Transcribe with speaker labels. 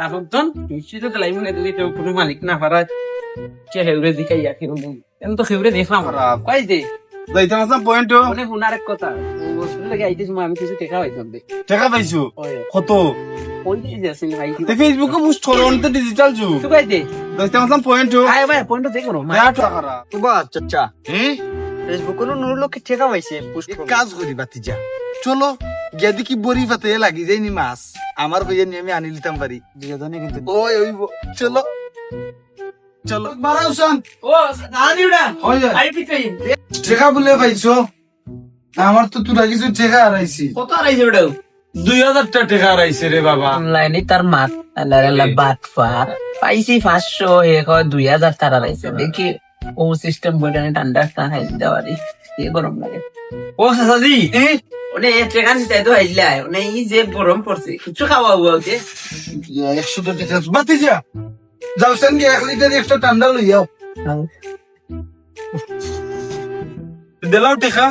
Speaker 1: তারপর তন নিশ্চিত তো লাইভ না দিলে তো কোনো মালিক না পারায় কে হেউরে দিকাই আখি এমন তো হেউরে দেখলাম কই যে
Speaker 2: যাইতে মাসলাম পয়েন্ট
Speaker 1: অনেক হুনার এক কথা বসলে লাগে আইতে সময় আমি কিছু টেকা হইতাম দে
Speaker 2: টাকা পাইছো কত
Speaker 1: ওই যে আসেন ভাই
Speaker 2: ফেসবুকে পোস্ট করো তো ডিজিটাল যুগ
Speaker 1: তুই কই দে
Speaker 2: যাইতে মাসলাম পয়েন্ট
Speaker 1: আয় ভাই পয়েন্ট দেখো না
Speaker 2: টাকা
Speaker 3: তুবা চাচা
Speaker 2: হ্যাঁ
Speaker 3: ফেসবুক কোনো নুর লোকে ঠেকা পাইছে পোস্ট
Speaker 2: এক কাজ করি বাতিজা চলো গিয়া দেখি বড়ি পাতে লাগি যায়নি মাছ আমার ভাইয়া নিয়ে আমি আনি লিতাম পারি
Speaker 3: দুজনে কিন্তু
Speaker 2: ওই ওই চলো চলো বারাউসান
Speaker 1: ও দাদিউডা
Speaker 2: ওই যে
Speaker 1: আই ঠিক কই
Speaker 2: টেকা বলে পাইছো আমার তো তোরা কিছু টেকা হারাইছি
Speaker 1: কত আইছে ওটা
Speaker 2: 2000 টাকা হারাইছে রে বাবা
Speaker 1: অনলাইনে তার মাত আল্লাহ বাত ফার পাইছি 500 এ কয় 2000 টাকা রাইছে দেখি ও সিস্টেম বইটানে ঠান্ডা টা হাই দেওয়ারি এ গরম লাগে ও সাসাজি ওনে টাকা নিতে তো আইলা ওনে ই যে গরম পড়ছে কিছু খাওয়া হওয়া ওকে
Speaker 2: 100 টাকা বাতিজা যাও সঙ্গে 1 লিটার একটা ঠান্ডা লইয়াও দিলাও টাকা